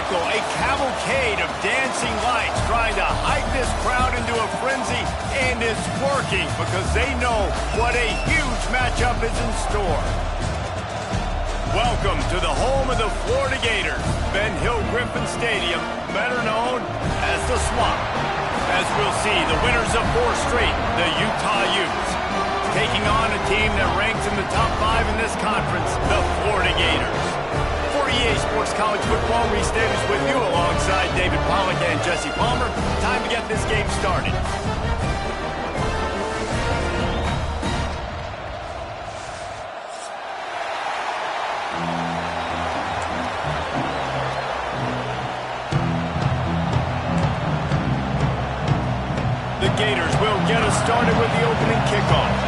spectacle, a cavalcade of dancing lights trying to hype this crowd into a frenzy, and it's working because they know what a huge matchup is in store. Welcome to the home of the Florida Gators, Ben Hill Griffin Stadium, better known as the Swamp. As we'll see, the winners of 4 straight, the Utah Utes, taking on a team that ranks in the top 5 in this conference, the Florida Gators. For EA Sports College Football, Reese Davis with you alongside David Pollack and Jesse Palmer. Time to get this game started. The Gators will get us started with the opening kickoff.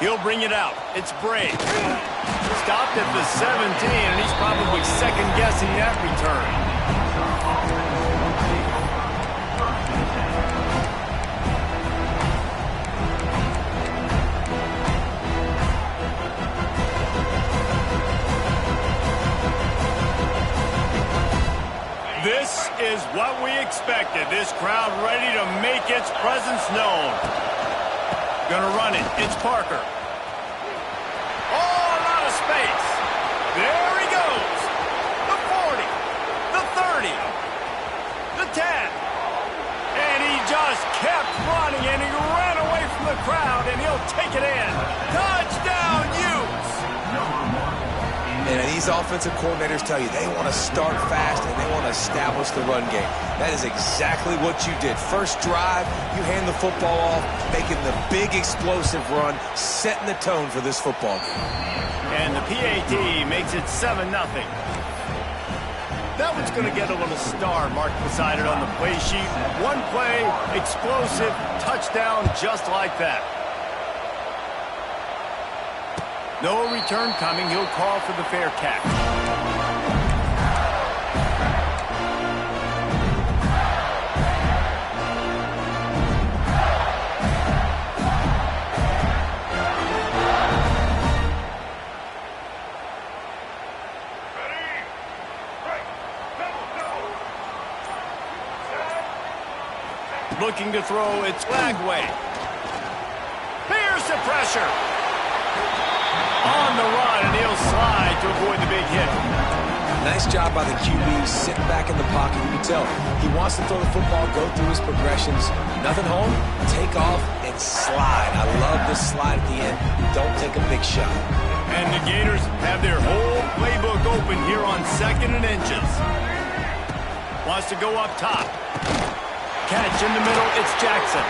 He'll bring it out. It's Brave. Stopped at the 17, and he's probably second-guessing that return. This is what we expected. This crowd ready to make its presence known. Gonna run it. It's Parker. Oh, a lot of space. There he goes. The 40. The 30. The 10. And he just kept running, and he ran away from the crowd, and he'll take it in. Touchdown, Utes. And these offensive coordinators tell you they want to start fast and they want to establish the run game. That is exactly what you did. First drive, you hand the football off, making the big explosive run, setting the tone for this football game. And the PAT makes it 7-0. That one's going to get a little star marked beside it on the play sheet. One play, explosive, touchdown just like that. No return coming. He'll call for the fair catch. Looking to throw, it's Lagway. Here's the pressure. On the run, and he'll slide to avoid the big hit. Nice job by the QB, sitting back in the pocket. You can tell he wants to throw the football, go through his progressions. Nothing home, take off, and slide. I love this slide at the end. Don't take a big shot. And the Gators have their whole playbook open here on 2nd and inches. Wants to go up top. Catch in the middle, it's Jackson.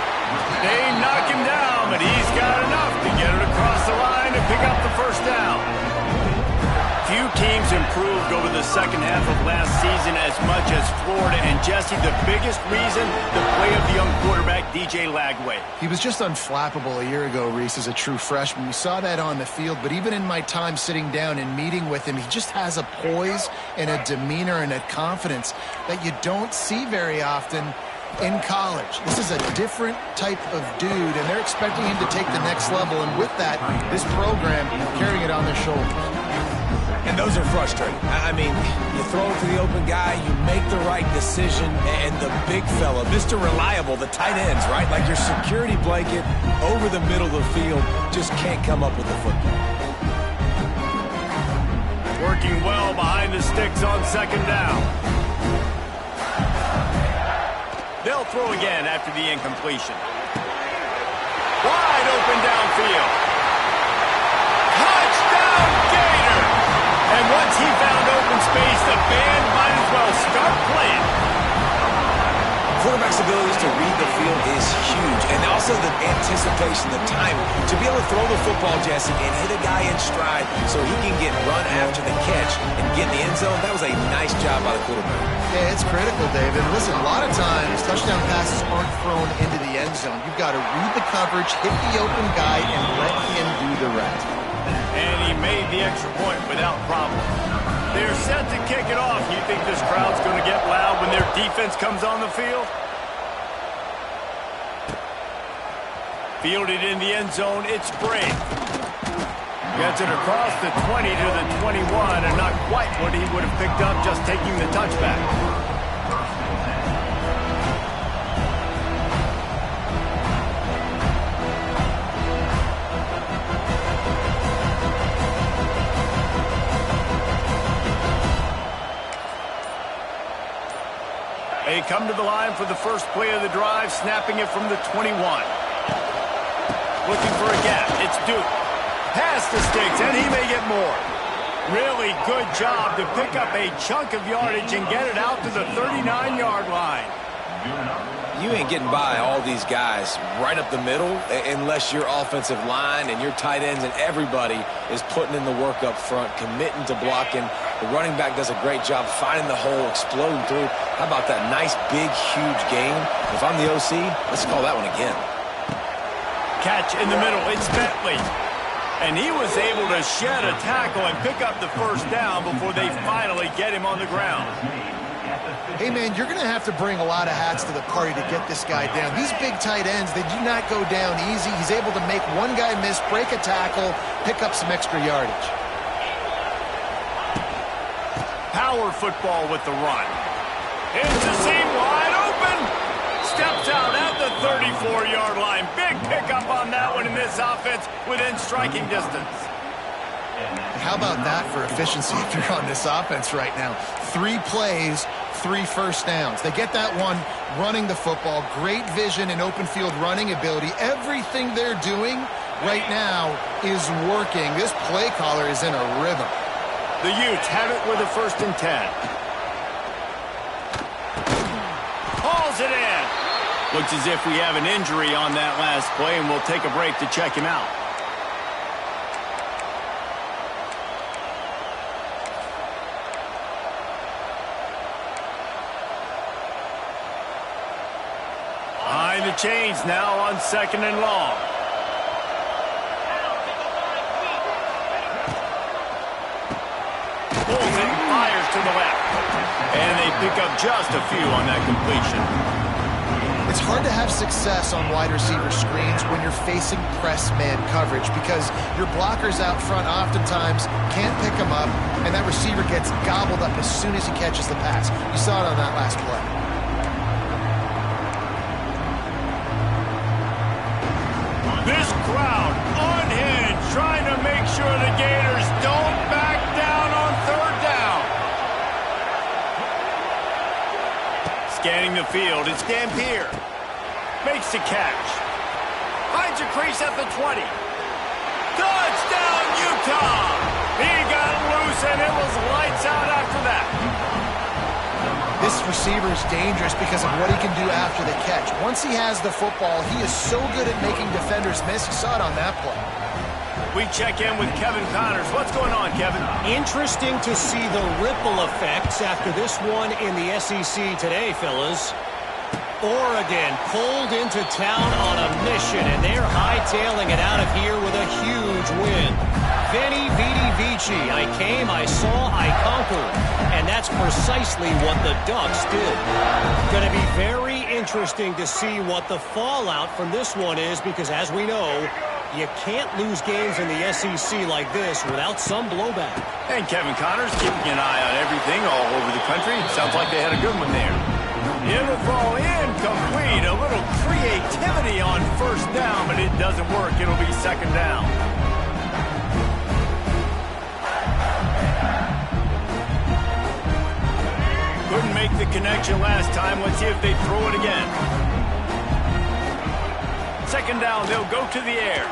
They knock him down, but he's got enough to get it across the line and pick up the first down. Few teams improved over the second half of last season as much as Florida. And Jesse, the biggest reason, the play of the young quarterback, DJ Lagway. He was just unflappable a year ago, Reese, as a true freshman. We saw that on the field, but even in my time sitting down and meeting with him, he just has a poise and a demeanor and a confidence that you don't see very often in college. This is a different type of dude, and they're expecting him to take the next level, and with that, this program carrying it on their shoulders. And those are frustrating. I mean, you throw it to the open guy, you make the right decision, and the big fella, Mr. Reliable, the tight ends, right? Like your security blanket over the middle of the field, just can't come up with the football. Working well behind the sticks on 2nd down. They'll throw again after the incompletion. Wide open downfield. Touchdown, Gator! And once he found open space, the band might as well start playing. Quarterback's abilities to read the field is huge, and also the anticipation, the time to be able to throw the football, Jesse, and hit a guy in stride so he can get run after the catch and get in the end zone. That was a nice job by the quarterback. Yeah, it's critical, David. Listen, a lot of times touchdown passes aren't thrown into the end zone. You've got to read the coverage, hit the open guy, and let him do the rest. And he made the extra point without problem. They're set to kick it off. You think this crowd's going to get loud when their defense comes on the field? Fielded in the end zone, it's Brave. Gets it across the 20 to the 21, and not quite what he would have picked up just taking the touchback. They come to the line for the first play of the drive, snapping it from the 21. Looking for a gap. It's Duke. Pass to Sticks, and he may get more. Really good job to pick up a chunk of yardage and get it out to the 39-yard line. You ain't getting by all these guys right up the middle unless your offensive line and your tight ends and everybody is putting in the work up front, committing to blocking. The running back does a great job finding the hole, exploding through. How about that nice, big, huge gain? If I'm the OC, let's call that one again. Catch in the middle. It's Bentley. And he was able to shed a tackle and pick up the first down before they finally get him on the ground. Hey, man, you're going to have to bring a lot of hats to the party to get this guy down. These big tight ends, they do not go down easy. He's able to make one guy miss, break a tackle, pick up some extra yardage. Power football with the run. It's the seam wide open. Steps out at the 34-yard line. Big pickup on that one in this offense within striking distance. How about that for efficiency if you're on this offense right now? 3 plays, 3 first downs. They get that one running the football. Great vision and open field running ability. Everything they're doing right now is working. This play caller is in a rhythm. The Utes have it with a 1st and 10. Hauls it in. Looks as if we have an injury on that last play, and we'll take a break to check him out. Behind the chains now on 2nd and long. Pulls it and fires to the left. And they pick up just a few on that completion. It's hard to have success on wide receiver screens when you're facing press man coverage because your blockers out front oftentimes can't pick them up, and that receiver gets gobbled up as soon as he catches the pass. You saw it on that last play. This crowd unhinged, trying to make sure the Gators don't back down on 3rd down. Scanning the field, it's Dampier. Makes the catch. Finds a crease at the 20. Touchdown, Utah! He got loose, and it was lights out after that. This receiver is dangerous because of what he can do after the catch. Once he has the football, he is so good at making defenders miss. You saw it on that play. We check in with Kevin Connors. What's going on, Kevin? Interesting to see the ripple effects after this one in the SEC today, fellas. Oregon pulled into town on a mission, and they're hightailing it out of here with a huge win. Veni, Vidi, Vici. I came, I saw, I conquered. And that's precisely what the Ducks did. Going to be very interesting to see what the fallout from this one is, because as we know, you can't lose games in the SEC like this without some blowback. And Kevin Connors keeping an eye on everything all over the country. Sounds like they had a good one there. It'll fall incomplete. A little creativity on 1st down, but it doesn't work. It'll be 2nd down. Couldn't make the connection last time. Let's see if they throw it again. 2nd down, they'll go to the air.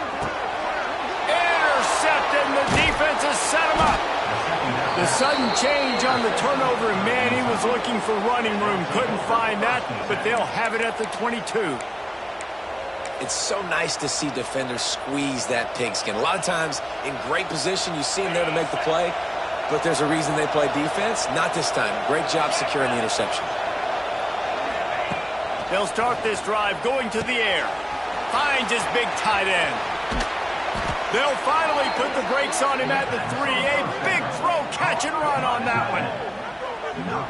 Intercepted, and the defense has set him up. The sudden change on the turnover, and man, he was looking for running room. Couldn't find that, but they'll have it at the 22. It's so nice to see defenders squeeze that pigskin. A lot of times, in great position, you see them there to make the play, but there's a reason they play defense. Not this time. Great job securing the interception. They'll start this drive going to the air. Finds his big tight end. They'll finally put the brakes on him at the 3. A big throw, catch and run on that one.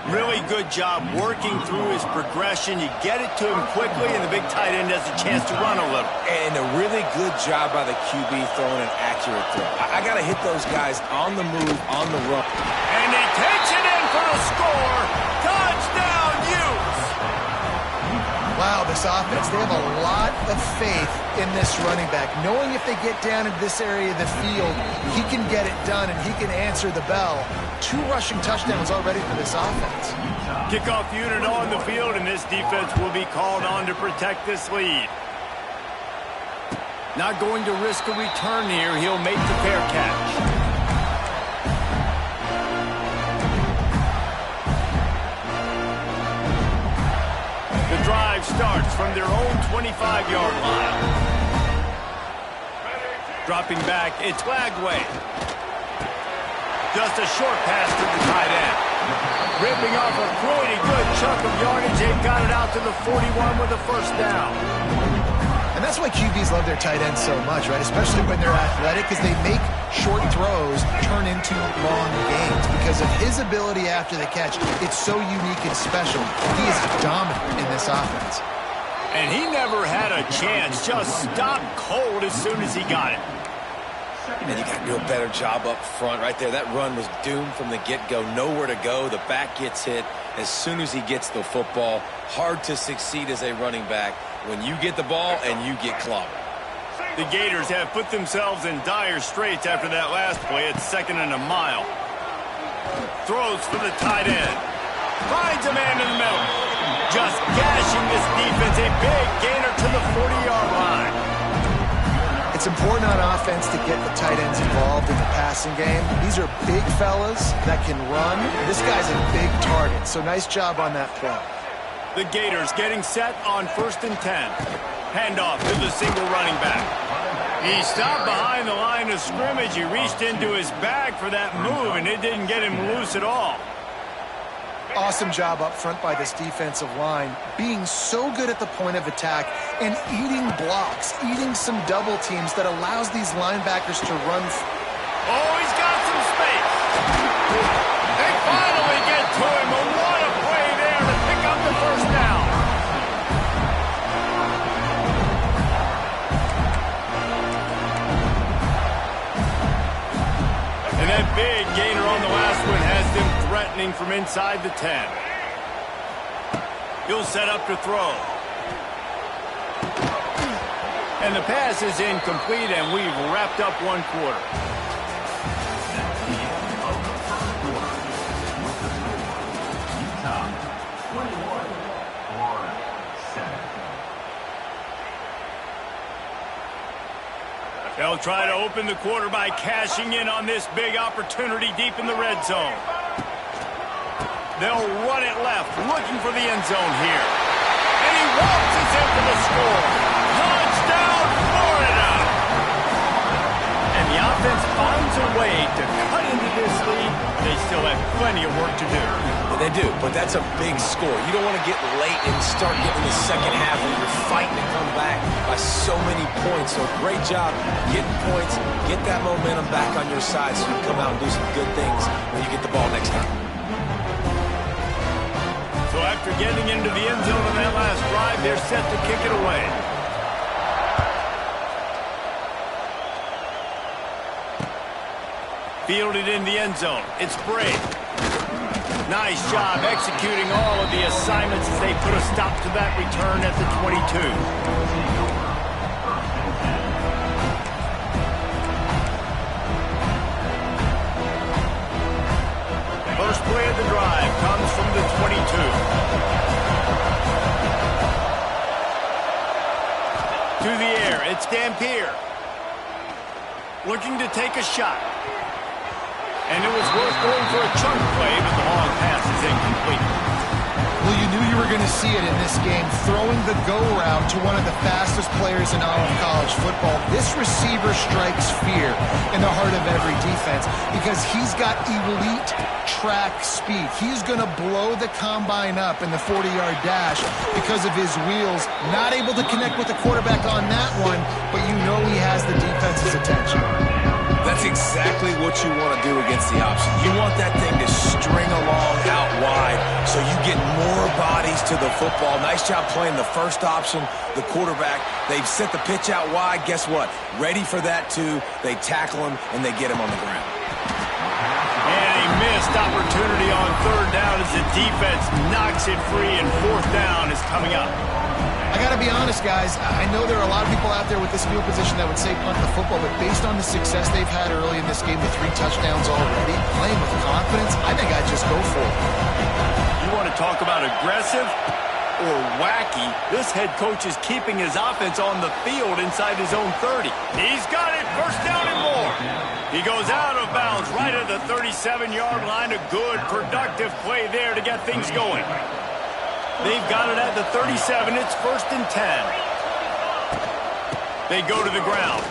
Really good job working through his progression. You get it to him quickly, and the big tight end has a chance to run a little. And a really good job by the QB throwing an accurate throw. I got to hit those guys on the move, on the run. And he takes it in for the score. Touchdown, Utes! Wow, this offense, they have a lot of faith in this running back, knowing if they get down into this area of the field, he can get it done and he can answer the bell. 2 rushing touchdowns already for this offense. Kickoff unit on the field, and this defense will be called on to protect this lead. Not going to risk a return here. He'll make the fair catch. The drive starts from their own 25-yard line. Dropping back, it's Lagway. Just a short pass to the tight end. Ripping off a pretty good chunk of yardage. They've got it out to the 41 with a first down. And that's why QBs love their tight ends so much, right? Especially when they're athletic, because they make short throws turn into long gains. Because of his ability after the catch, it's so unique and special. He is dominant in this offense. And he never had a chance. Just stopped cold as soon as he got it. And you got to do a better job up front right there. That run was doomed from the get-go. Nowhere to go. The back gets hit as soon as he gets the football. Hard to succeed as a running back when you get the ball and you get clobbered. The Gators have put themselves in dire straits after that last play. It's 2nd and a mile. Throws for the tight end. Finds a man in the middle. Just gashing this defense. A big gainer to the 40-yard line. It's important on offense to get the tight ends involved in the passing game. These are big fellas that can run. This guy's a big target, so nice job on that play. The Gators getting set on 1st and 10. Handoff to the single running back. He stopped behind the line of scrimmage. He reached into his bag for that move, and it didn't get him loose at all. Awesome job up front by this defensive line, being so good at the point of attack and eating blocks, eating some double teams that allows these linebackers to run. Oh, he's got some space. They finally get to him. And what a play there to pick up the first down. And that big gainer on the last one has them threatening from inside the 10. He'll set up to throw. And the pass is incomplete, and we've wrapped up 1 quarter. They'll try to open the quarter by cashing in on this big opportunity deep in the red zone. They'll run it left, looking for the end zone here. And he waltzes in for the score. Touchdown, Florida! And the offense finds a way to cut into this lead. They still have plenty of work to do. Well, they do, but that's a big score. You don't want to get late and start getting the second half when you're fighting to come back by so many points. So great job getting points, get that momentum back on your side so you can come out and do some good things when you get the ball next time. So after getting into the end zone on that last drive, they're set to kick it away. Fielded in the end zone. It's Bray. Nice job executing all of the assignments as they put a stop to that return at the 22. First play of the drive comes from the 22. To the air, it's Dampier. Looking to take a shot. And it was worth going for a chunk play, but the long pass is incomplete. Well, you knew you were going to see it in this game, throwing the go route to one of the fastest players in all of college football. This receiver strikes fear in the heart of every defense because he's got elite track speed. He's going to blow the combine up in the 40-yard dash because of his wheels. Not able to connect with the quarterback on that one, but you know he has the defense's attention. exactly what you want to do against the option. You want that thing to string along out wide so you get more bodies to the football. Nice job playing the first option, the quarterback. They've set the pitch out wide. Guess what? Ready for that too. They tackle him and they get him on the ground. And a missed opportunity on third down as the defense knocks it free, and fourth down is coming up. I got to be honest, guys. I know there are a lot of people out there with this field position that would say punt the football, but based on the success they've had early in this game, the 3 touchdowns already, playing with confidence, I think I'd just go for it. You want to talk about aggressive or wacky? This head coach is keeping his offense on the field inside his own 30. He's got it, first down and more. He goes out of bounds right at the 37-yard line. A good, productive play there to get things going. They've got it at the 37. It's first and 10. They go to the ground.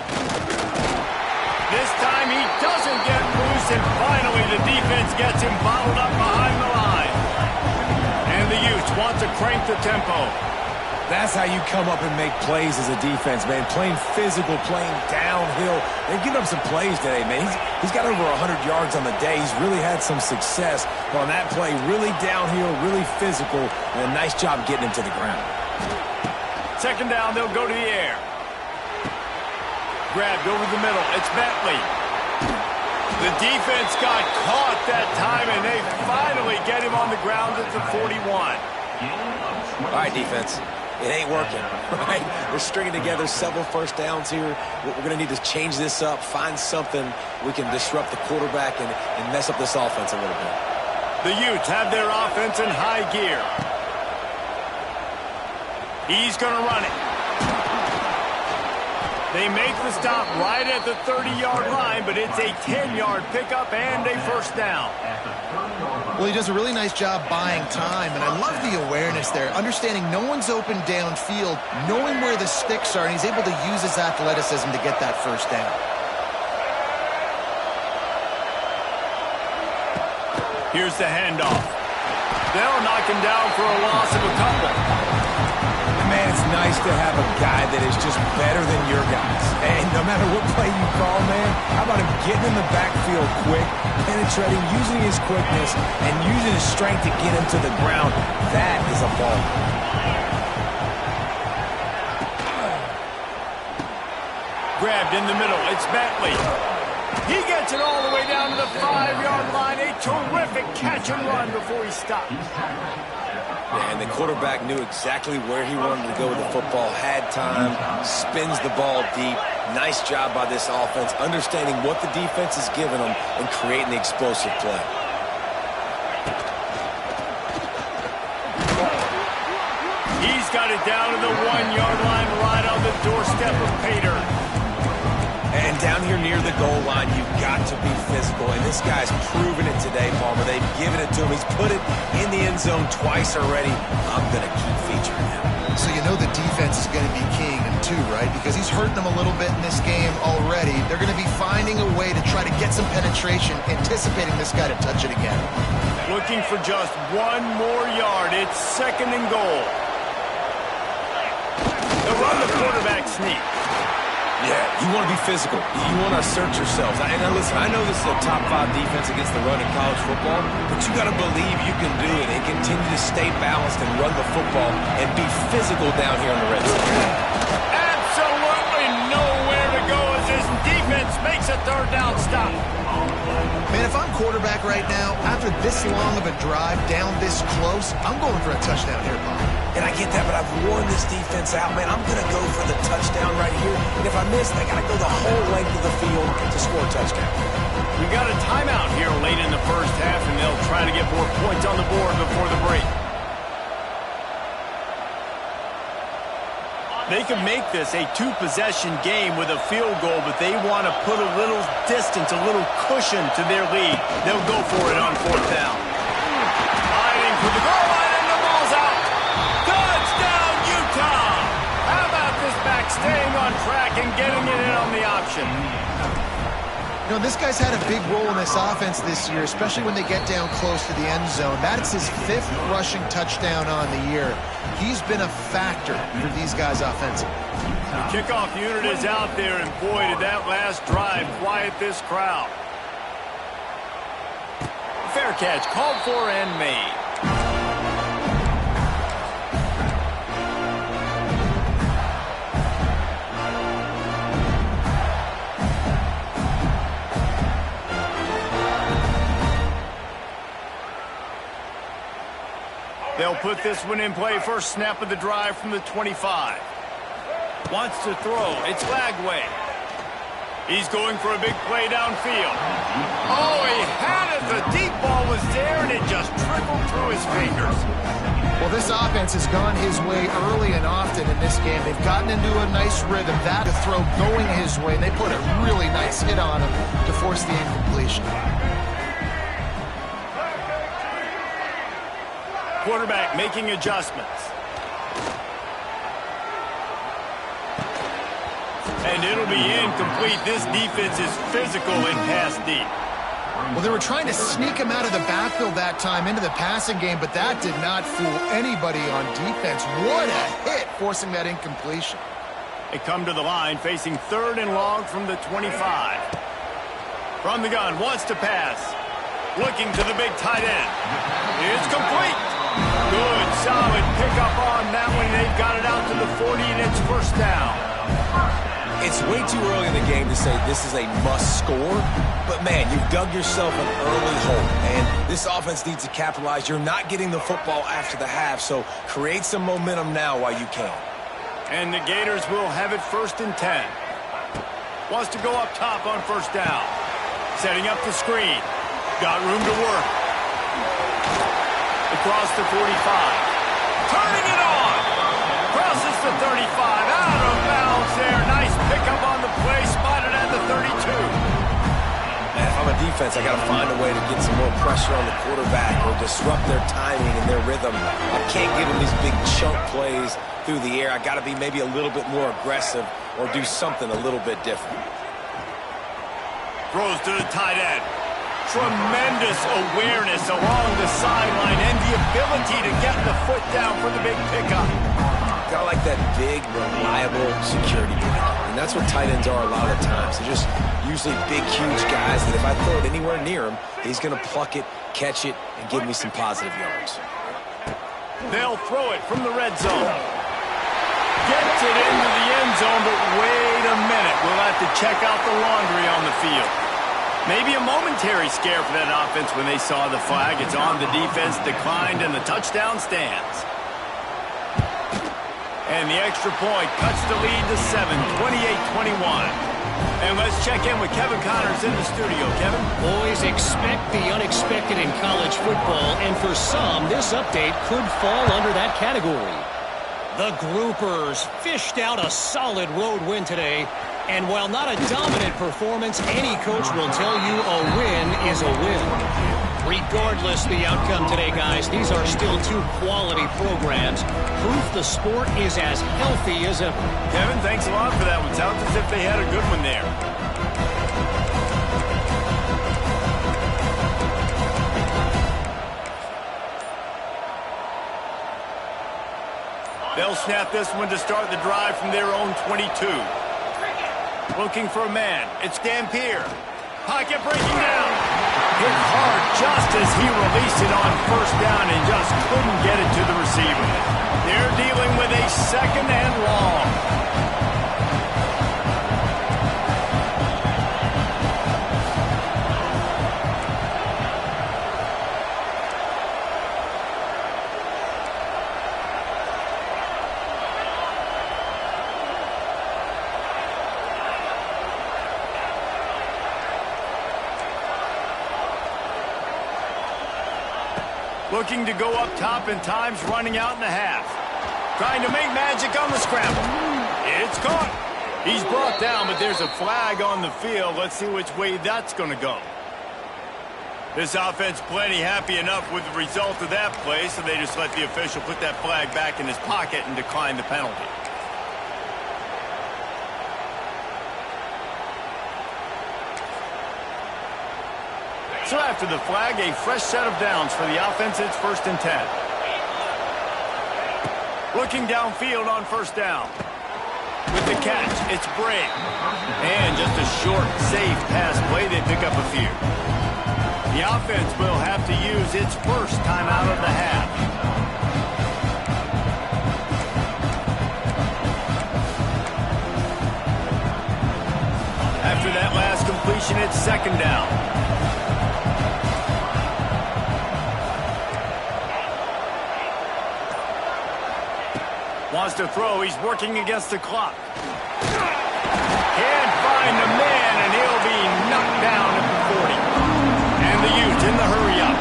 This time he doesn't get loose, and finally the defense gets him bottled up behind the line. And the Utes want to crank the tempo. That's how you come up and make plays as a defense, man. Playing physical, playing downhill. They've given up some plays today, man. He's got over 100 yards on the day. He's really had some success. But on that play, really downhill, really physical, and a nice job getting him to the ground. Second down, they'll go to the air. Grabbed over the middle. It's Bentley. The defense got caught that time, and they finally get him on the ground at the 41. All right, defense. It ain't working, right? We're stringing together several first downs here. We're going to need to change this up, find something we can disrupt the quarterback and mess up this offense a little bit. The Utes have their offense in high gear. He's going to run it. They make the stop right at the 30-yard line, but it's a 10-yard pickup and a first down. Well, he does a really nice job buying time, and I love the awareness there, understanding no one's open downfield, knowing where the sticks are, and he's able to use his athleticism to get that first down. Here's the handoff. They'll knock him down for a loss of a couple. Man, it's nice to have a guy that is just better than your guys. And no matter what play you call, man, how about him getting in the backfield quick, penetrating, using his quickness, and using his strength to get him to the ground? That is a ball. Grabbed in the middle. It's Bentley. He gets it all the way down to the 5-yard line. A terrific catch and run before he stops. And the quarterback knew exactly where he wanted to go with the football, had time, spins the ball deep. Nice job by this offense, understanding what the defense is giving them and creating the explosive play. He's got it down to the 1-yard line, right on the doorstep of Pater. And down here near the goal line, you've got to be physical. And this guy's proven it today, Palmer. They've given it to him. He's put it in the end zone twice already. I'm going to keep featuring him. So you know the defense is going to be keying him too, right? Because he's hurting them a little bit in this game already. They're going to be finding a way to try to get some penetration, anticipating this guy to touch it again. Looking for just one more yard. It's second and goal. They'll run the quarterback sneak. Yeah, you want to be physical. You want to assert yourselves. And now listen, I know this is a top 5 defense against the run in college football, but you got to believe you can do it and continue to stay balanced and run the football and be physical down here on the red zone. Absolutely nowhere to go as this defense makes a third down stop. Man, if I'm quarterback right now, after this long of a drive down this close, I'm going for a touchdown here, Paul. And I get that, but I've worn this defense out, man. I'm going to go for the touchdown right here. And if I miss, I got to go the whole length of the field to score a touchdown. We got a timeout here late in the first half, and they'll try to get more points on the board before the break. They can make this a 2-possession game with a field goal, but they want to put a little distance, a little cushion to their lead. They'll go for it on fourth down. Hiding for the goal line, and the ball's out. Touchdown, Utah! How about this back staying on track and getting it in on the option? You know, this guy's had a big role in this offense this year, especially when they get down close to the end zone. That's his 5th rushing touchdown on the year. He's been a factor for these guys offensively. The kickoff unit is out there, and boy, did that last drive quiet this crowd. Fair catch, called for and made. They'll put this one in play. First snap of the drive from the 25. Wants to throw. It's Lagway. He's going for a big play downfield. Oh, he had it. The deep ball was there, and it just trickled through his fingers. Well, this offense has gone his way early and often in this game. They've gotten into a nice rhythm. That to throw going his way. They put a really nice hit on him to force the incompletion. Quarterback making adjustments. And it'll be incomplete. This defense is physical and pass deep. Well, they were trying to sneak him out of the backfield that time into the passing game, but that did not fool anybody on defense. What a hit, forcing that incompletion. They come to the line, facing 3rd and long from the 25. From the gun, wants to pass. Looking to the big tight end. It's complete. Good, solid pickup on that one. They've got it out to the 40, and it's first down. It's way too early in the game to say this is a must score, but man, you've dug yourself an early hole, and this offense needs to capitalize. You're not getting the football after the half, so create some momentum now while you can. And the Gators will have it 1st and 10. Wants to go up top on first down. Setting up the screen. Got room to work. Across the 45. Turning it on. Crosses the 35. Out of bounds there. Nice pickup on the play. Spotted at the 32. Man, if I'm a defense, I got to find a way to get some more pressure on the quarterback or disrupt their timing and their rhythm. I can't give them these big chunk plays through the air. I got to be maybe a little bit more aggressive or do something a little bit different. Throws to the tight end. Tremendous awareness along the sideline and the ability to get the foot down for the big pickup. Got like that big, reliable security blanket. And that's what tight ends are a lot of the times. They're just usually big, huge guys that if I throw it anywhere near him, he's going to pluck it, catch it, and give me some positive yards. They'll throw it from the red zone. Gets it into the end zone, but wait a minute. We'll have to check out the laundry on the field. Maybe a momentary scare for that offense when they saw the flag. It's on. The defense declined, and the touchdown stands. And the extra point cuts the lead to 7, 28-21. And let's check in with Kevin Connors in the studio. Kevin? Boys, expect the unexpected in college football, and for some, this update could fall under that category. The Groupers fished out a solid road win today. And while not a dominant performance, any coach will tell you a win is a win. Regardless the outcome today, guys, these are still 2 quality programs. Proof the sport is as healthy as ever. Kevin, thanks a lot for that one. Sounds as if they had a good one there. They'll snap this one to start the drive from their own 22. Looking for a man. It's Dampier. Pocket breaking down. Hit hard just as he released it on first down and just couldn't get it to the receiver. They're dealing with a 2nd and long. Looking to go up top, and time's running out in the half. Trying to make magic on the scramble. It's caught. He's brought down, but there's a flag on the field. Let's see which way that's going to go. This offense plenty happy enough with the result of that play, so they just let the official put that flag back in his pocket and decline the penalty. So after the flag, a fresh set of downs for the offense. It's 1st and 10. Looking downfield on first down. With the catch. It's brave. And just a short, safe pass play. They pick up a few. The offense will have to use its first timeout of the half. After that last completion, it's second down. Wants to throw. He's working against the clock. Can't find the man, and he'll be knocked down at the 40. And the Utes in the hurry-up.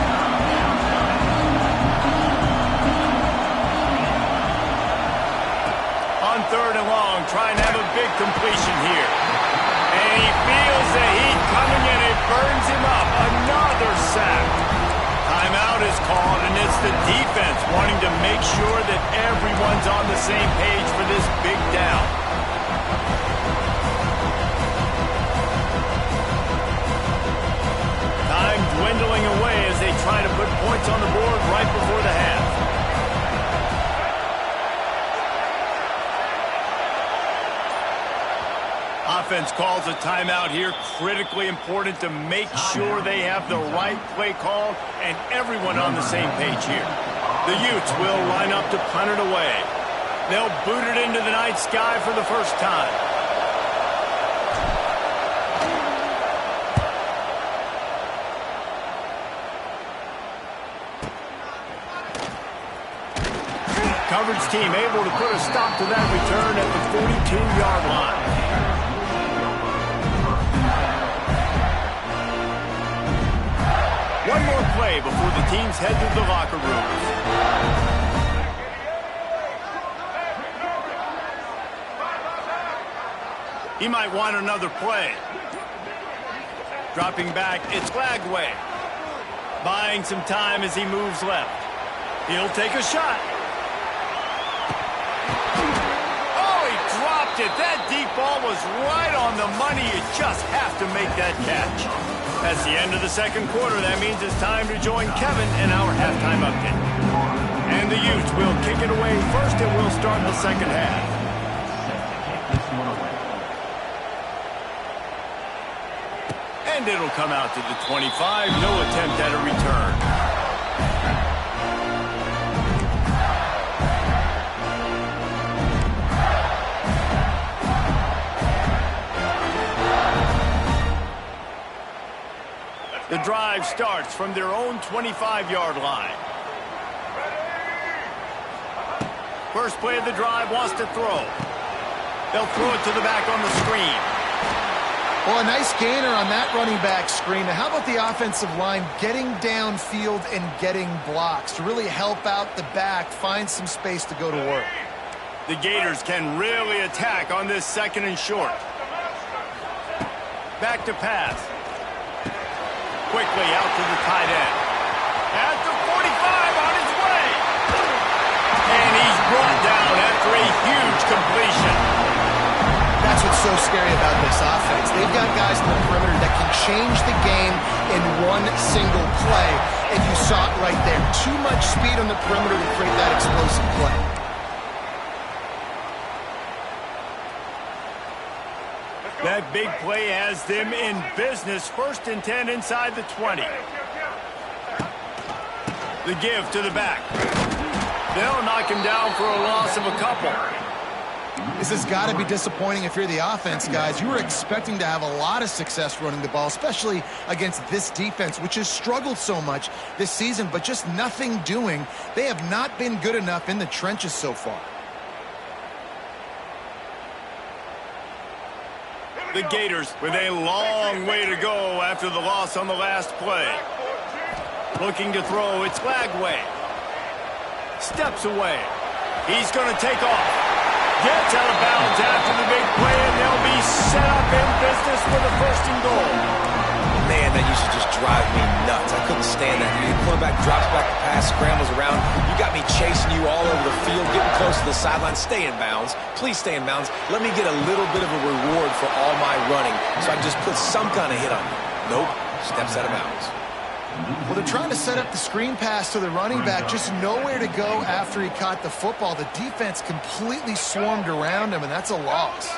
On third and long, trying to have a big completion here. And he feels the heat coming, and it burns him up. Another sack. Timeout is called, and it's the defense wanting to make sure that everyone's on the same page for this big down. Time dwindling away as they try to put points on the board right before the half. Offense calls a timeout here. Critically important to make sure they have the right play call and everyone on the same page here. The Utes will line up to punt it away. They'll boot it into the night sky for the first time. Coverage team able to put a stop to that return at the 42-yard line. One more play before the teams head to the locker rooms. He might want another play. Dropping back, it's Lagway. Buying some time as he moves left. He'll take a shot. Oh, he dropped it. That deep ball was right on the money. You just have to make that catch. That's the end of the second quarter. That means it's time to join Kevin in our halftime update. And the Utes will kick it away first, and we'll start the second half. And it'll come out to the 25. No attempt at a return. The drive starts from their own 25-yard line. First play of the drive wants to throw. They'll throw it to the back on the screen. Well, a nice gainer on that running back screen. Now, how about the offensive line getting downfield and getting blocks to really help out the back, find some space to go to work? The Gators can really attack on this second and short. Back to pass. Quickly out to the tight end. At the 45 on his way. And he's brought down after a huge completion. That's what's so scary about this offense. They've got guys in the perimeter that can change the game in one single play. And you saw it right there. Too much speed on the perimeter to create that explosive play. That big play has them in business. First and 10 inside the 20. The give to the back. They'll knock him down for a loss of a couple. This has got to be disappointing if you're the offense, guys. You were expecting to have a lot of success running the ball, especially against this defense, which has struggled so much this season, but just nothing doing. They have not been good enough in the trenches so far. The Gators with a long way to go after the loss on the last play. Looking to throw, it's Lagway. Steps away. He's going to take off. Gets out of bounds after the big play, and they'll be set up in business with a first and goal. Man, that used to just drive me nuts. I couldn't stand that. The quarterback drops back the pass, scrambles around. You got me chasing you all over the field, getting close to the sideline. Stay in bounds. Please stay in bounds. Let me get a little bit of a reward for all my running so I can just put some kind of hit on you. Nope. Steps out of bounds. Well, they're trying to set up the screen pass to the running back, just nowhere to go after he caught the football. The defense completely swarmed around him, and that's a loss.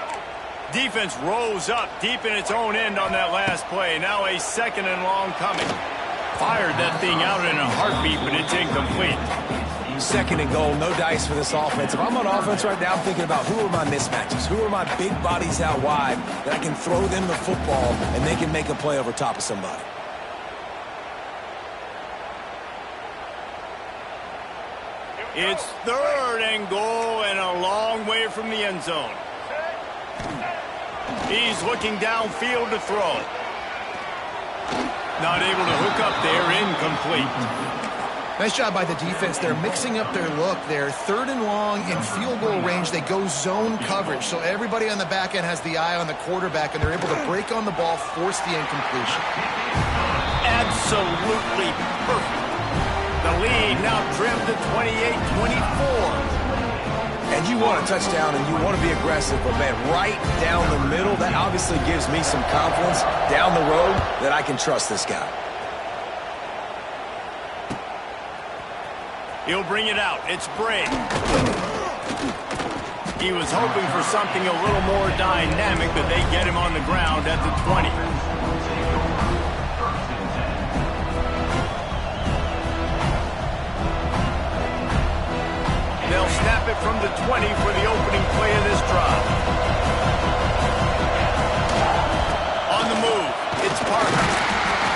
Defense rose up deep in its own end on that last play. Now a 2nd and long coming. Fired that thing out in a heartbeat, but it's incomplete. 2nd and goal, no dice for this offense. If I'm on offense right now, I'm thinking about who are my mismatches? Who are my big bodies out wide that I can throw them the football and they can make a play over top of somebody? It's 3rd and goal and a long way from the end zone. He's looking downfield to throw. Not able to hook up there, incomplete. Nice job by the defense. They're mixing up their look there. 3rd and long in field goal range. They go zone coverage, so everybody on the back end has the eye on the quarterback, and they're able to break on the ball, force the incompletion. Absolutely perfect. The lead now trimmed to 28-24. And you want a touchdown and you want to be aggressive, but man, right down the middle, that obviously gives me some confidence down the road that I can trust this guy. He'll bring it out. It's Bray. He was hoping for something a little more dynamic, but they get him on the ground at the 20. They'll snap it from the 20 for the opening play of this drive. On the move, it's Parker.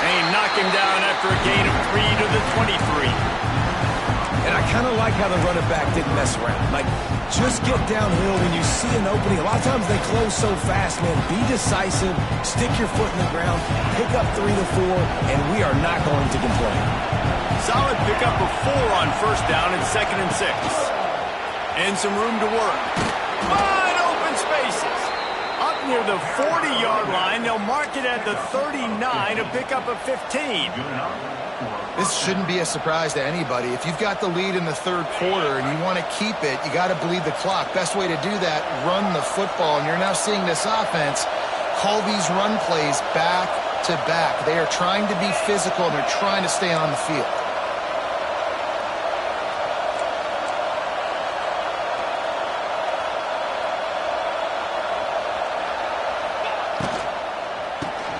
And he knocked him down after a gain of 3 to the 23. And I kind of like how the running back didn't mess around. Like, just get downhill when you see an opening. A lot of times they close so fast, man. Be decisive, stick your foot in the ground, pick up 3 to 4, and we are not going to complain. Solid pickup of 4 on 1st down and 2nd and 6. And some room to work. Wide open spaces. Up near the 40-yard line, they'll mark it at the 39, a pickup of 15. This shouldn't be a surprise to anybody. If you've got the lead in the 3rd quarter and you want to keep it, you got to bleed the clock. Best way to do that, run the football. And you're now seeing this offense call these run plays back to back. They are trying to be physical, and they're trying to stay on the field.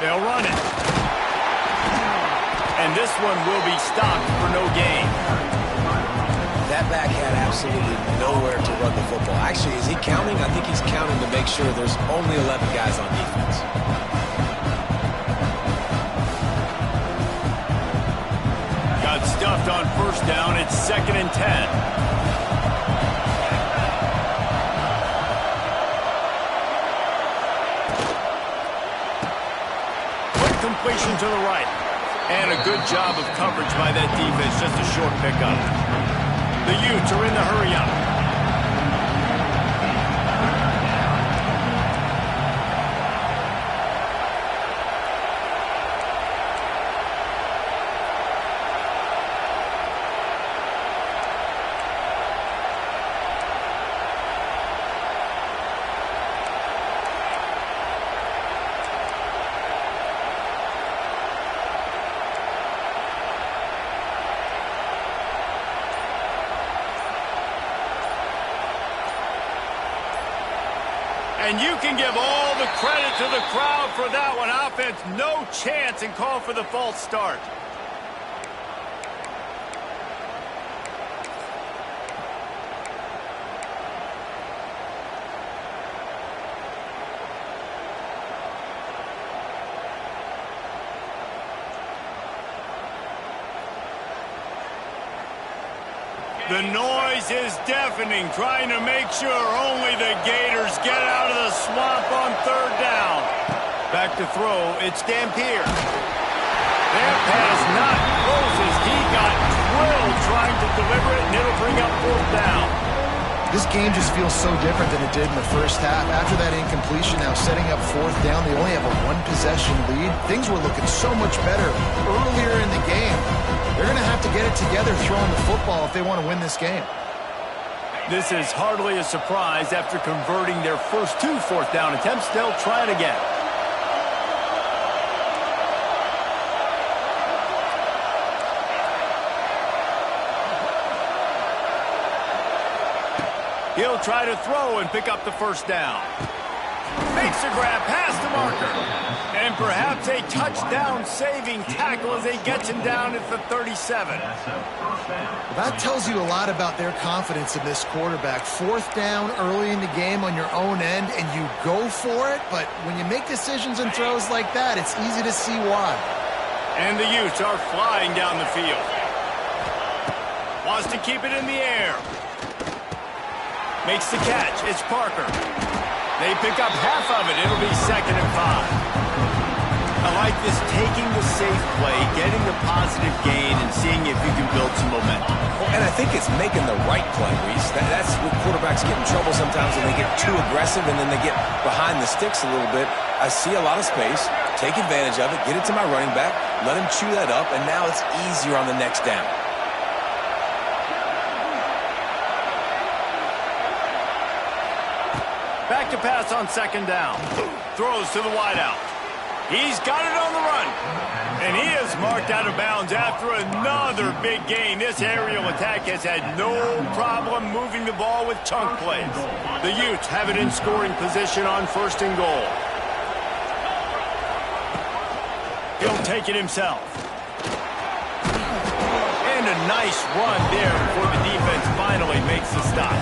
They'll run it. And this one will be stopped for no gain. That back had absolutely nowhere to run the football. Actually, is he counting? I think he's counting to make sure there's only 11 guys on defense. Got stuffed on 1st down. It's 2nd and 10. Completion to the right. And a good job of coverage by that defense. Just a short pickup. The Utes are in the hurry-up. And you can give all the credit to the crowd for that one. Offense, no chance, and call for the false start. The noise is deafening, trying to make sure only the Gators get out of the swamp on 3rd down. Back to throw, it's Dampier. That pass not closes. He got drilled trying to deliver it, and it'll bring up 4th down. This game just feels so different than it did in the 1st half. After that incompletion, now setting up 4th down, they only have a 1-possession lead. Things were looking so much better earlier in the game. They're going to have to get it together throwing the football if they want to win this game. This is hardly a surprise. After converting their first 2 4th down attempts, they'll try it again. He'll try to throw and pick up the first down. Makes a grab past the marker. And perhaps a touchdown-saving tackle as he gets him down at the 37. That tells you a lot about their confidence in this quarterback. Fourth down early in the game on your own end, and you go for it. But when you make decisions and throws like that, it's easy to see why. And the Utes are flying down the field. Wants to keep it in the air. Makes the catch. It's Parker. They pick up half of it. It'll be 2nd and 5. I like this, taking the safe play, getting the positive gain, and seeing if you can build some momentum. Well, and I think it's making the right play, Reese. That's where quarterbacks get in trouble sometimes when they get too aggressive and then they get behind the sticks a little bit. I see a lot of space. Take advantage of it. Get it to my running back. Let him chew that up, and now it's easier on the next down. Back to pass on 2nd down. Throws to the wideout. He's got it on the run. And he is marked out of bounds after another big gain. This aerial attack has had no problem moving the ball with chunk plays. The Utes have it in scoring position on 1st and goal. He'll take it himself. And a nice run there before the defense finally makes the stop.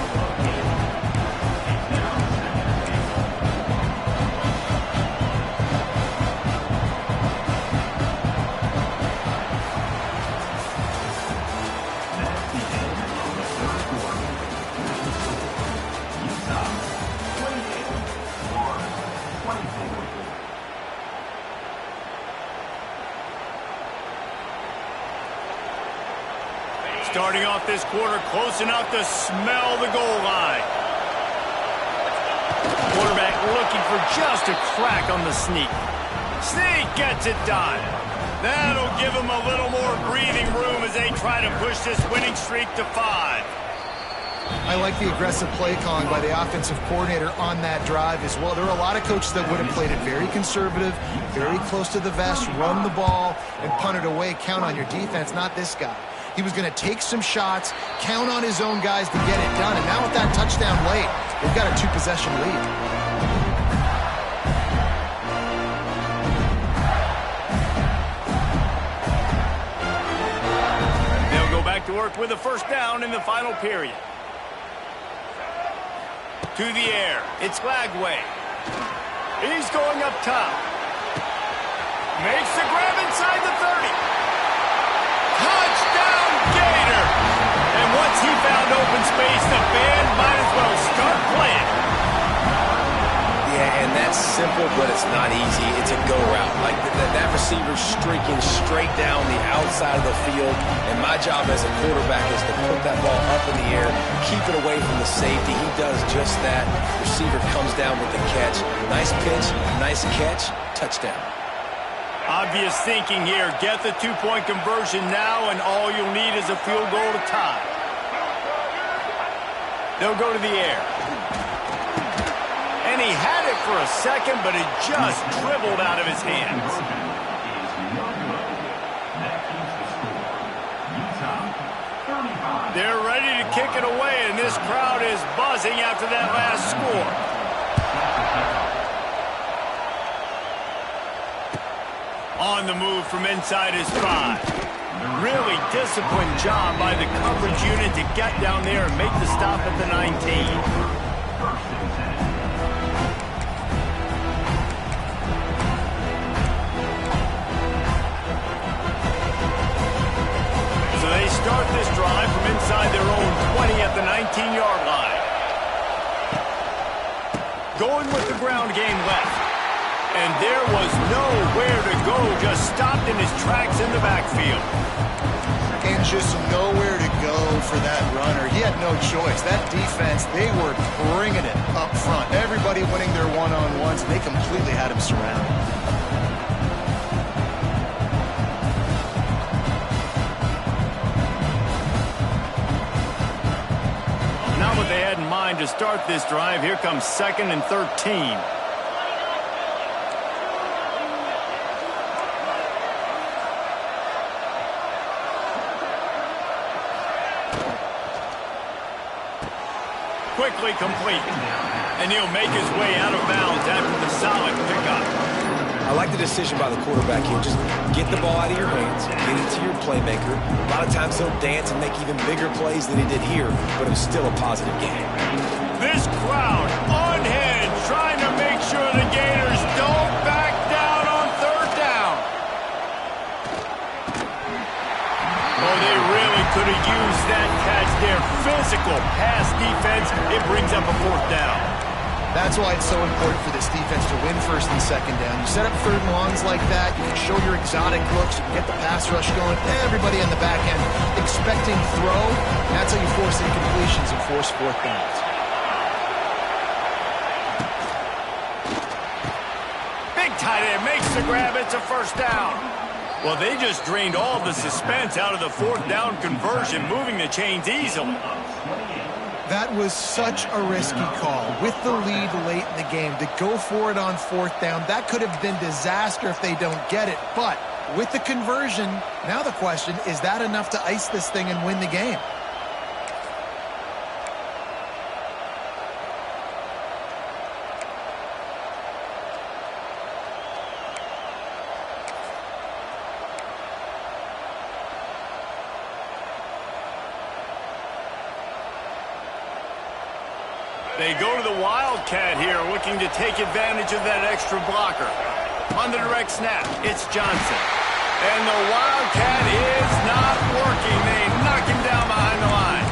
Starting off this quarter close enough to smell the goal line. Quarterback looking for just a crack on the sneak. Sneak gets it done. That'll give him a little more breathing room as they try to push this winning streak to 5. I like the aggressive play calling by the offensive coordinator on that drive as well. There are a lot of coaches that would have played it very conservative, very close to the vest, run the ball, and punt it away. Count on your defense, not this guy. He was going to take some shots, count on his own guys to get it done. And now with that touchdown late, they've got a 2-possession lead. They'll go back to work with a 1st down in the final period. To the air. It's Lagway. He's going up top. Makes the grab inside the 30. Touchdown, Gator! And once he found open space, the band might as well start playing. Yeah, and that's simple, but it's not easy. It's a go route. Like that receiver's streaking straight down the outside of the field, and my job as a quarterback is to put that ball up in the air, keep it away from the safety. He does just that. Receiver comes down with the catch. Nice pitch, nice catch, touchdown. Obvious thinking here. Get the 2-point conversion now, and all you'll need is a field goal to tie. They'll go to the air. And he had it for a second, but it just dribbled out of his hands. They're ready to kick it away, and this crowd is buzzing after that last score. On the move from inside his 5. Really disciplined job by the coverage unit to get down there and make the stop at the 19. So they start this drive from inside their own 20 at the 19-yard line. Going with the ground game left. And there was nowhere to go, just stopped in his tracks in the backfield. And just nowhere to go for that runner. He had no choice. That defense, they were bringing it up front. Everybody winning their one-on-ones, and they completely had him surrounded. Not what they had in mind to start this drive. Here comes 2nd and 13. quickly complete. And he'll make his way out of bounds after the solid pickup. I like the decision by the quarterback here. Just get the ball out of your hands, get it to your playmaker. A lot of times he'll dance and make even bigger plays than he did here, but it was still a positive game. This crowd unhinged, trying to make sure the Gators don't back down on third down. Oh, they really could have used that catch there. Physical pass defense. It brings up a fourth down. That's why it's so important for this defense to win first and second down. You set up third and longs like that, you can show your exotic looks, you can get the pass rush going, everybody on the back end expecting throw. That's how you force incompletions and force fourth downs. Big tight end makes the grab. It's a first down. Well, they just drained all the suspense out of the fourth down conversion, moving the chains easily. That was such a risky call. With the lead late in the game, to go for it on fourth down, that could have been disaster if they don't get it. But with the conversion, now the question, is that enough to ice this thing and win the game? They go to the Wildcat here, looking to take advantage of that extra blocker. On the direct snap, it's Johnson. And the Wildcat is not working. They knock him down behind the line.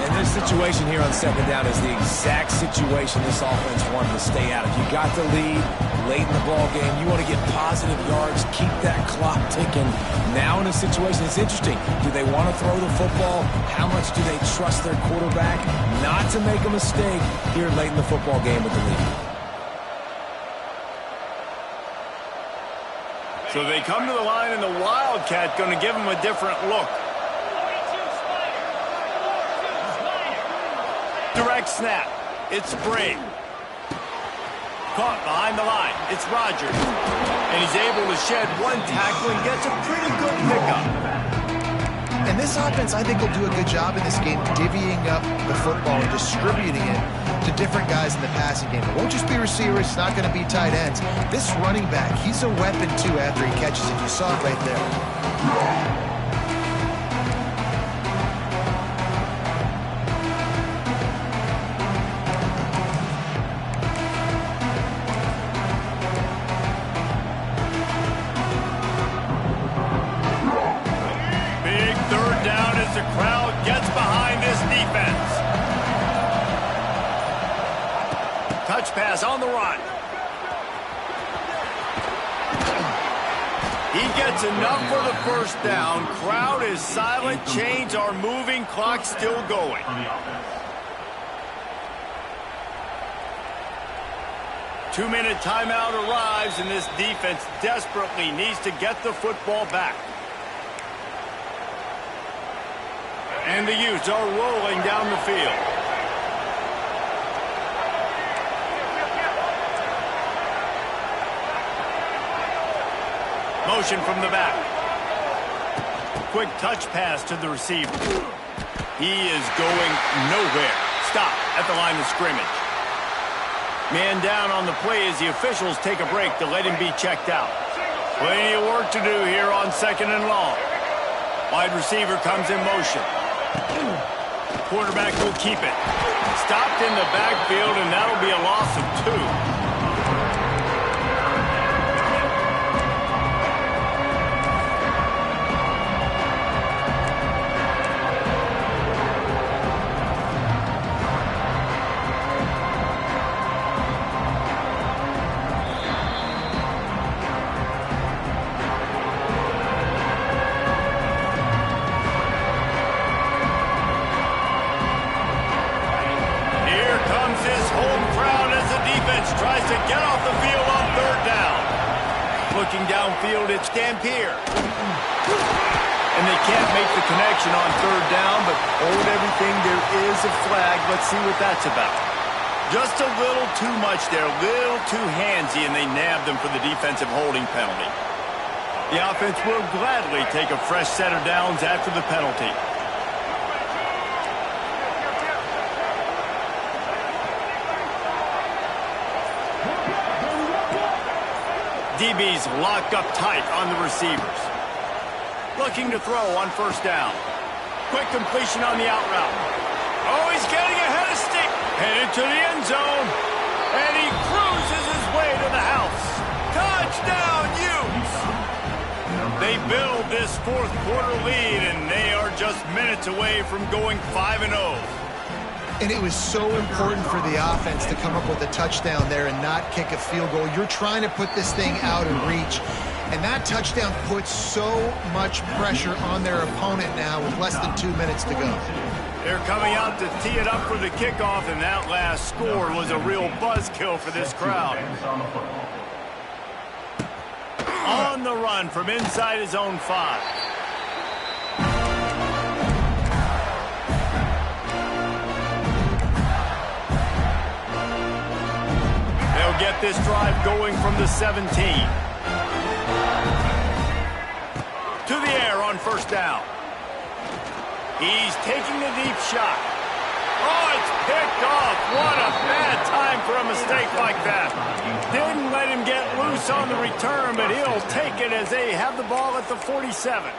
And this situation here on second down is the exact situation this offense wanted to stay out of. You got the lead late in the ball game. You want to get positive yards, keep that clock ticking. Now in a situation, it's interesting. Do they want to throw the football? How much do they trust their quarterback not to make a mistake here late in the football game with the lead? So they come to the line, and the Wildcat going to give them a different look. Direct snap. It's Sprague. Caught behind the line. It's Rogers. And he's able to shed one tackle and gets a pretty good pickup. And this offense, I think, will do a good job in this game divvying up the football and distributing it to different guys in the passing game. It won't just be receivers. It's not going to be tight ends. This running back, he's a weapon, too, after he catches it. You saw it right there. The crowd gets behind this defense. Touch pass on the run. He gets enough for the first down. Crowd is silent. Chains are moving. Clock still going. Two-minute timeout arrives, and this defense desperately needs to get the football back. And the Utes are rolling down the field. Motion from the back. Quick touch pass to the receiver. He is going nowhere. Stop at the line of scrimmage. Man down on the play as the officials take a break to let him be checked out. Plenty of work to do here on second and long. Wide receiver comes in motion. Quarterback will keep it. Stopped in the backfield, and that'll be a loss of 2. Tries to get off the field on third down. Looking downfield, it's Dampier. And they can't make the connection on third down, but hold everything, there is a flag. Let's see what that's about. Just a little too much there, a little too handsy, and they nabbed them for the defensive holding penalty. The offense will gladly take a fresh set of downs after the penalty. DBs locked up tight on the receivers. Looking to throw on first down. Quick completion on the out route. Oh, he's getting ahead of stick. Headed to the end zone. And he cruises his way to the house. Touchdown, Utes! They build this fourth quarter lead, and they are just minutes away from going 5-0. And it was so important for the offense to come up with a touchdown there and not kick a field goal. You're trying to put this thing out of reach. And that touchdown puts so much pressure on their opponent now with less than 2 minutes to go. They're coming out to tee it up for the kickoff, and that last score was a real buzzkill for this crowd. On the run from inside his own 5. They'll get this drive going from the 17. To the air on first down. He's taking the deep shot. Oh, it's picked off. What a bad time for a mistake like that. Didn't let him get loose on the return, but he'll take it as they have the ball at the 47.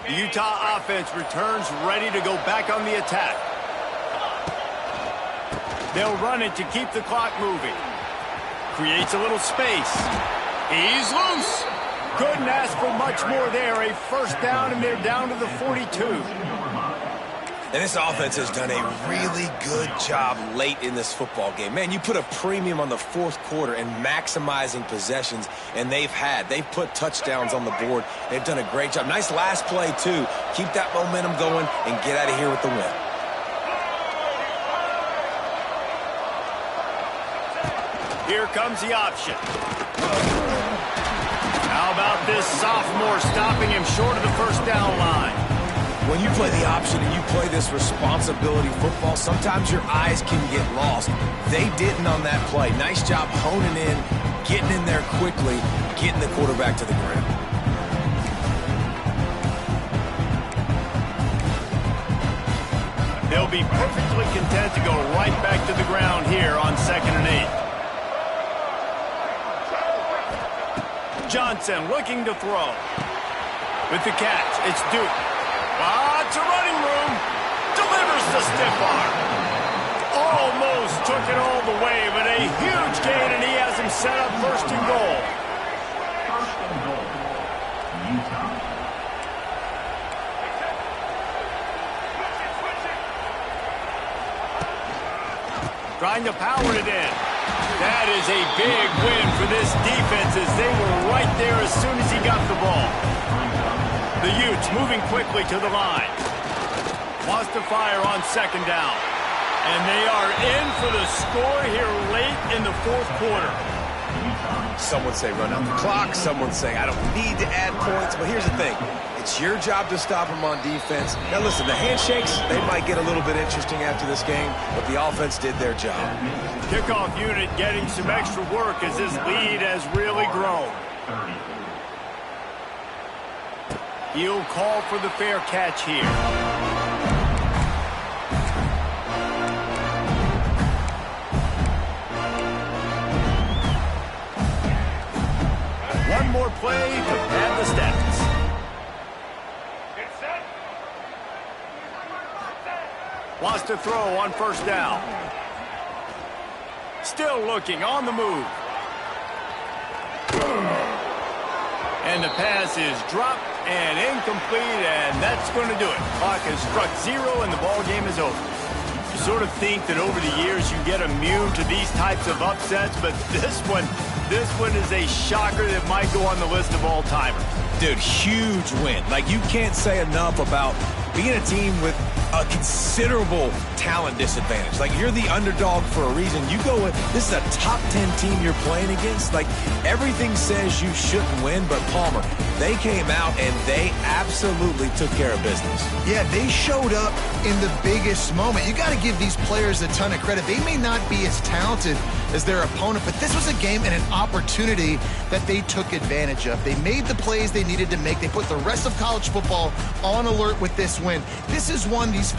The Utah offense returns ready to go back on the attack. They'll run it to keep the clock moving. Creates a little space. He's loose. Couldn't ask for much more there. A first down, and they're down to the 42. And this offense has done a really good job late in this football game. Man, you put a premium on the fourth quarter and maximizing possessions, and they've put touchdowns on the board. They've done a great job. Nice last play, too. Keep that momentum going and get out of here with the win. Here comes the option. How about this sophomore stopping him short of the first down line? When you play the option and you play this responsibility football, sometimes your eyes can get lost. They didn't on that play. Nice job honing in, getting in there quickly, getting the quarterback to the ground. They'll be perfectly content to go right back to the ground here on 2nd and 8. Johnson looking to throw. With the catch, it's Duke. Lots of running room. Delivers the stiff arm. Almost took it all the way, but a huge gain, and he has him set up 1st and goal. Utah. Trying to power it in. That is a big win for this defense as they were right there as soon as he got the ball. The Utes moving quickly to the line. Wants to fire on 2nd down. And they are in for the score here late in the 4th quarter. Some would say run out the clock. Some would say I don't need to add points. But here's the thing. It's your job to stop them on defense. Now listen, the handshakes, they might get a little bit interesting after this game, but the offense did their job. Kickoff unit getting some extra work as this lead has really grown. He'll call for the fair catch here. One more play to pad the stats. Wants to throw on 1st down. Still looking on the move. And the pass is dropped and incomplete, and that's going to do it. Clock has struck 0, and the ball game is over. You sort of think that over the years you get immune to these types of upsets, but this one is a shocker that might go on the list of all-timers. Dude, huge win. Like, you can't say enough about being a team with a considerable talent disadvantage. Like, you're the underdog for a reason. You go with, this is a top 10 team you're playing against. Like, everything says you shouldn't win, but Palmer, they came out and they absolutely took care of business. Yeah, they showed up in the biggest moment. You got to give these players a ton of credit. They may not be as talented as their opponent, but this was a game and an opportunity that they took advantage of. They made the plays they needed to make. They put the rest of college football on alert with this win. This is one these